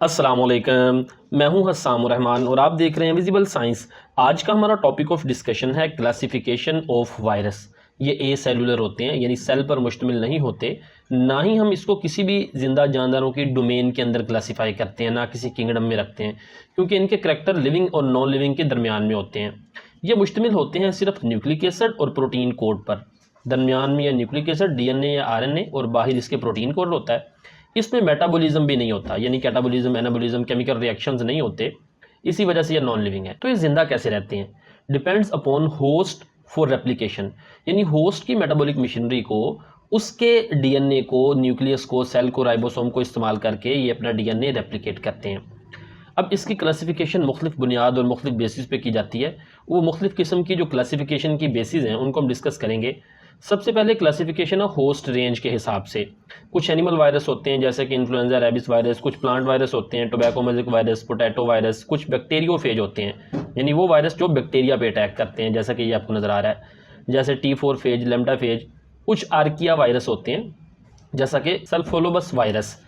अस्सलाम वालेकुम, मैं हूं हस्साम रहमान और आप देख रहे हैं विजिबल साइंस। आज का हमारा टॉपिक ऑफ डिस्कशन है क्लासिफिकेशन ऑफ वायरस। ये ए सेलुलर होते हैं, यानी सेल पर मुश्तमिल नहीं होते। ना ही हम इसको किसी भी जिंदा जानदारों की डोमेन के अंदर क्लासीफाई करते हैं, ना किसी किंगडम में रखते हैं, क्योंकि इनके करैक्टर लिविंग और नॉन लिविंग के दरमियान में होते हैं। ये मुश्तमिल होते हैं सिर्फ न्यूक्लिक एसिड और प्रोटीन कोड पर। दरमियान में या न्यूक्लिक एसिड, डीएनए या आरएनए, और बाहर इसके प्रोटीन कोड होता है। इसमें मेटाबॉलिज्म भी नहीं होता, यानी कैटाबॉलिज्म, एनाबॉलिज्म, केमिकल रिएक्शंस नहीं होते। इसी वजह से ये नॉन लिविंग है। तो ये जिंदा कैसे रहते हैं? Depends upon host for replication, यानी होस्ट की मेटाबॉलिक मशीनरी को, उसके डीएनए को, न्यूक्लियस को, सेल को, राइबोसोम को इस्तेमाल करके ये अपना डीएनए रेप्लिकेट करते हैं। अब इसकी क्लासिफिकेशन मुख्तलिफ बुनियाद और मुख्तलिफ बेसिस पे की जाती है। वो मुख्तलिफ किस्म की जो क्लासिफिकेशन की बेसिस हैं उनको हम डिस्कस करेंगे। सबसे पहले क्लासिफिकेशन है होस्ट रेंज के हिसाब से। कुछ एनिमल वायरस होते हैं जैसे कि इन्फ्लुएंजा, रेबिस वायरस। कुछ प्लांट वायरस होते हैं, tobacco magic virus, potato virus. कुछ बैक्टीरियोफेज होते हैं, यानी वो वायरस जो बैक्टीरिया पे अटैक करते हैं, जैसा कि ये आपको नज़र आ रहा है, जैसे T4 फेज, लेम्डा फेज। कुछ आर्किया वायरस होते हैं जैसा कि सल्फोलोबस वायरस,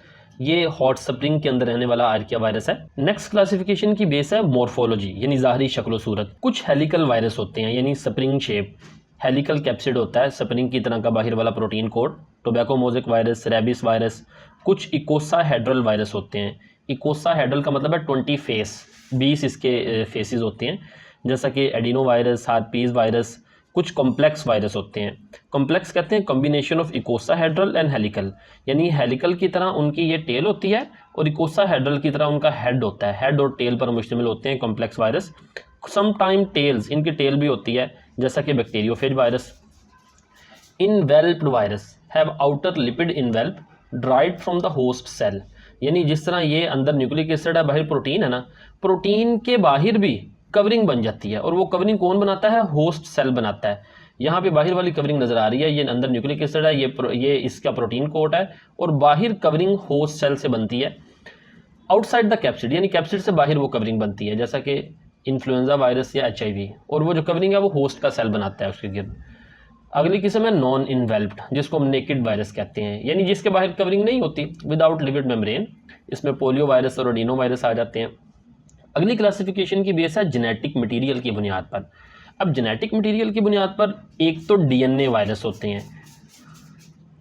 ये हॉट स्प्रिंग के अंदर रहने वाला आर्किया वायरस है। नेक्स्ट क्लासिफिकेशन की बेस है मॉर्फोलॉजी, यानी ज़ाहरी शक्ल सूरत। कुछ हेलिकल वायरस होते हैं, यानी स्प्रिंग शेप, हेलिकल कैप्सिड होता है, स्प्रिंग की तरह का बाहर वाला protein code. Tobacco mosaic virus, rabies virus. कुछ इकोसाहेड्रल वायरस होते हैं। इकोसाहेड्रल का मतलब है 20 फेस, 20 इसके फेसेस होते हैं, जैसा कि एडिनो वायरस, हार्पीज वायरस। कुछ कॉम्प्लेक्स वायरस होते हैं। कॉम्प्लेक्स कहते हैं कॉम्बिनेशन ऑफ इकोसाहेड्रल एंड हेलिकल, यानी हेलिकल की तरह उनकी ये टेल होती है और इकोसाहेड्रल की तरह उनका हेड होता है। हेड और टेल पर मुश्तमिल होते हैं complex virus. Some time tails, इनकी टेल भी होती है, जैसा कि bacteriophage virus. Enveloped virus have outer lipid envelope derived from the host cell, यानी जिस तरह ये अंदर न्यूक्लिक एसिड है, बाहर प्रोटीन है ना, प्रोटीन के बाहर भी कवरिंग बन जाती है। और वो कवरिंग कौन बनाता है? होस्ट सेल बनाता है। यहाँ पे बाहर वाली कवरिंग नजर आ रही है, ये अंदर न्यूक्लिक एसिड है, ये इसका प्रोटीन कोट है, और बाहर कवरिंग होस्ट सेल से बनती है। आउटसाइड द कैप्सिड, यानी कैप्सिड से बाहर वो कवरिंग बनती है, जैसा कि इन्फ्लुएंजा वायरस या HIV, और वो जो कवरिंग है वो होस्ट का सेल बनाता है उसके गिर्द। अगली किस्म है नॉन इन्वेल्प्ड, जिसको हम नेकेड वायरस कहते हैं, यानी जिसके बाहर कवरिंग नहीं होती, विदाउट लिपिड मेम्ब्रेन। इसमें पोलियो वायरस और एडिनो वायरस आ जाते हैं। अगली क्लासिफिकेशन की बेस है जेनेटिक मटेरियल की बुनियाद पर। अब जेनेटिक मटेरियल की बुनियाद पर एक तो DNA वायरस होते हैं।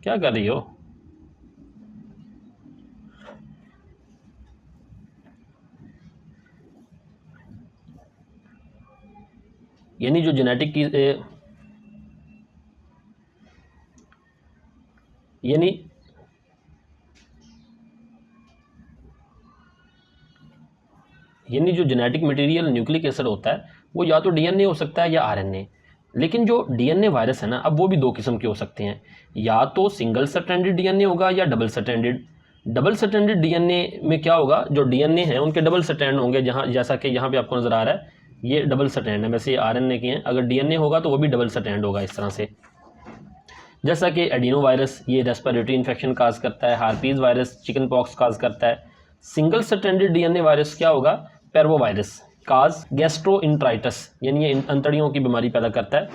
क्या कर रही हो? यानी जो जेनेटिक की यानी जो जेनेटिक मटेरियल न्यूक्लिक एसिड होता है वो या तो DNA हो सकता है या RNA। लेकिन जो DNA वायरस है ना, अब वो भी दो किस्म के हो सकते हैं, या तो सिंगल स्ट्रैंडेड DNA होगा या double stranded. Double stranded DNA में क्या होगा, जो DNA है उनके डबल स्ट्रैंड होंगे, जहाँ जैसा कि यहाँ पे आपको नज़र आ रहा है ये डबल स्ट्रैंड है, वैसे ये RNA के हैं। अगर DNA होगा तो वो भी डबल स्ट्रैंड होगा इस तरह से, जैसा कि एडिनो वायरस, ये रेस्पिरेटरी इन्फेक्शन काज करता है। हार्पीज वायरस चिकन पॉक्स काज करता है। सिंगल स्ट्रैंडेड DNA वायरस क्या होगा? पैरवो वायरस काज गैस्ट्रोइंट्राइटिस, यानी ये अंतड़ियों की बीमारी पैदा करता है।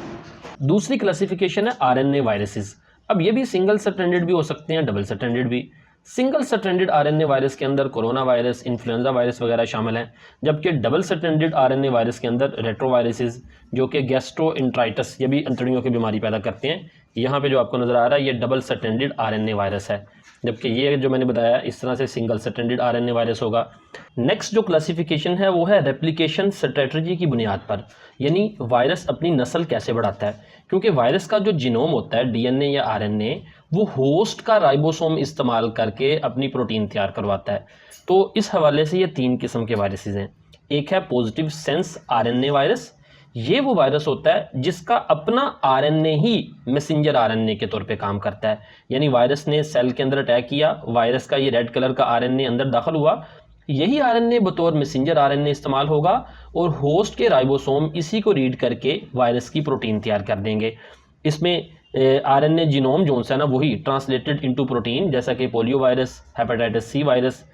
दूसरी क्लासिफिकेशन है RNA वायरसेस। अब ये भी सिंगल स्ट्रैंडेड भी हो सकते हैं, डबल स्ट्रैंडेड भी। सिंगल स्ट्रैंडेड RNA वायरस के अंदर कोरोना वायरस, इन्फ्लुएंजा वायरस वगैरह शामिल हैं, जबकि डबल स्ट्रैंडेड RNA वायरस के अंदर रेट्रोवायरसेस, जो कि गैस्ट्रोइंट्राइटिस, ये भी अंतड़ियों की बीमारी पैदा करते हैं। यहाँ पे जो आपको नज़र आ रहा है ये डबल स्ट्रैंडेड RNA वायरस है, जबकि ये जो मैंने बताया इस तरह से सिंगल स्ट्रैंडेड RNA वायरस होगा। नेक्स्ट जो क्लासिफिकेशन है वो है रेप्लिकेशन स्ट्रेटजी की बुनियाद पर, यानी वायरस अपनी नस्ल कैसे बढ़ाता है। क्योंकि वायरस का जो जीनोम होता है, DNA या RNA, वो होस्ट का राइबोसोम इस्तेमाल करके अपनी प्रोटीन तैयार करवाता है। तो इस हवाले से ये तीन किस्म के वायरसेस हैं। एक है पॉजिटिव सेंस RNA वायरस, ये वो वायरस होता है जिसका अपना RNA ही मैसेंजर RNA के तौर पे काम करता है, यानी वायरस ने सेल के अंदर अटैक किया, वायरस का ये रेड कलर का RNA अंदर दाखिल हुआ, यही RNA बतौर मैसेंजर RNA इस्तेमाल होगा और होस्ट के राइबोसोम इसी को रीड करके वायरस की प्रोटीन तैयार कर देंगे। इसमें RNA जीनोम जो है ना वही ट्रांसलेटेड इनटू प्रोटीन, जैसा कि polio virus, hepatitis C virus.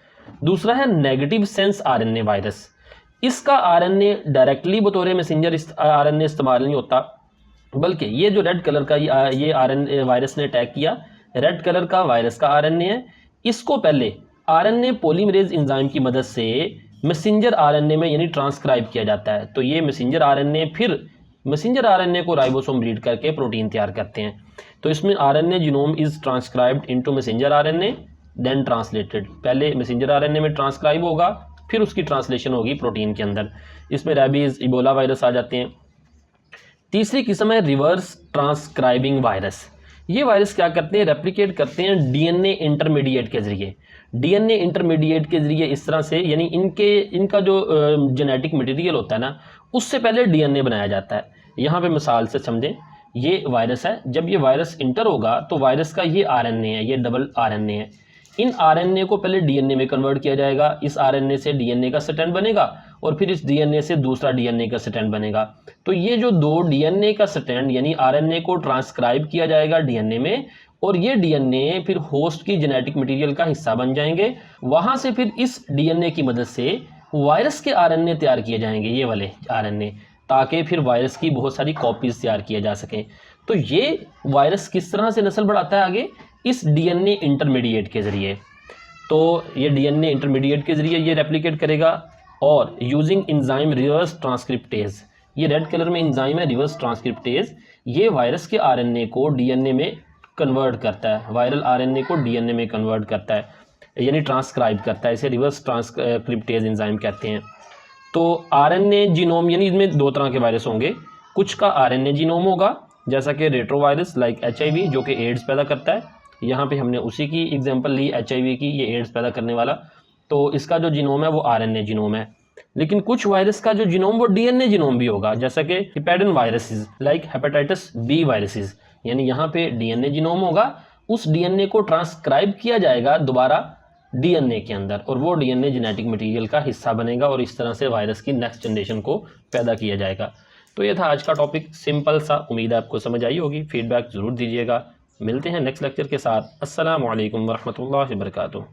दूसरा है नेगेटिव सेंस RNA वायरस, इसका RNA डायरेक्टली बतौर मैसेंजर RNA इस्तेमाल नहीं होता, बल्कि ये जो रेड कलर का ये RNA वायरस ने अटैक किया, रेड कलर का वायरस का RNA है, इसको पहले आरएनए पॉलीमरेज एंजाइम की मदद से मैसेंजर आरएनए में यानी ट्रांसक्राइब किया जाता है। तो ये मैसेंजर आरएनए फिर मैसेंजर आरएनए को राइबोसोम रीड करके प्रोटीन तैयार करते हैं। तो इसमें RNA genome is transcribed into messenger RNA then translated. पहले मैसेंजर आरएनए में ट्रांसक्राइब होगा, फिर उसकी ट्रांसलेशन होगी प्रोटीन के अंदर। इसमें रेबीज, इबोला वायरस आ जाते हैं। तीसरी किस्म है रिवर्स ट्रांसक्राइबिंग वायरस। ये वायरस क्या करते हैं, रेप्लिकेट करते हैं डीएनए इंटरमीडिएट के जरिए। डीएनए इंटरमीडिएट के जरिए इस तरह से, यानी इनका जो जेनेटिक मटेरियल होता है ना, उससे पहले डीएनए बनाया जाता है। यहाँ पे मिसाल से समझें, ये वायरस है, जब ये वायरस इंटर होगा तो वायरस का ये आरएनए है, ये डबल आरएनए है। इन आरएनए को पहले डीएनए में कन्वर्ट किया जाएगा, इस आरएनए से डीएनए का स्ट्रैंड बनेगा और फिर इस डीएनए से दूसरा डीएनए का स्ट्रैंड बनेगा। तो ये जो दो डीएनए का स्ट्रैंड यानी आरएनए को ट्रांसक्राइब किया जाएगा डीएनए में, और ये डीएनए फिर होस्ट की जेनेटिक मटेरियल का हिस्सा बन जाएंगे। वहां से फिर इस डीएनए की मदद से वायरस के आरएनए तैयार किए जाएंगे, ये वाले आरएनए, ताकि फिर वायरस की बहुत सारी कॉपीज तैयार किए जा सकें। तो ये वायरस किस तरह से नस्ल बढ़ाता है आगे, इस डीएनए इंटरमीडिएट के जरिए। तो ये डीएनए इंटरमीडिएट के जरिए ये रेप्लिकेट करेगा और यूजिंग एंजाइम रिवर्स ट्रांसक्रिप्टेज, ये रेड कलर में एंजाइम है रिवर्स ट्रांसक्रिप्टेज, ये वायरस के आरएनए को डीएनए में कन्वर्ट करता है, वायरल आरएनए को डीएनए में कन्वर्ट करता है, यानी ट्रांसक्राइब करता है। इसे रिवर्स ट्रांसक्रिप्टेज एंजाइम कहते हैं। तो आरएनए जीनोम, यानी इसमें दो तरह के वायरस होंगे। कुछ का आरएनए जीनोम होगा, जैसा कि रेट्रोवायरस लाइक एचआईवी, जो कि एड्स पैदा करता है। यहाँ पे हमने उसी की एग्जांपल ली, एचआईवी की, ये एड्स पैदा करने वाला। तो इसका जो जीनोम है वो आरएनए जीनोम है। लेकिन कुछ वायरस का जो जीनोम वो डीएनए जीनोम भी होगा, जैसा कि hepadna viruses like hepatitis B viruses, यानी यहाँ पे डीएनए जीनोम होगा, उस डीएनए को ट्रांसक्राइब किया जाएगा दोबारा डीएनए के अंदर, और वो डीएनए जेनेटिक मटेरियल का हिस्सा बनेगा, और इस तरह से वायरस की नेक्स्ट जनरेशन को पैदा किया जाएगा। तो ये था आज का टॉपिक, सिंपल सा। उम्मीद है आपको समझ आई होगी। फीडबैक ज़रूर दीजिएगा। मिलते हैं नेक्स्ट लेक्चर के साथ। अस्सलामु अलैकुम वरहमतुल्लाहि वबरकातुहू।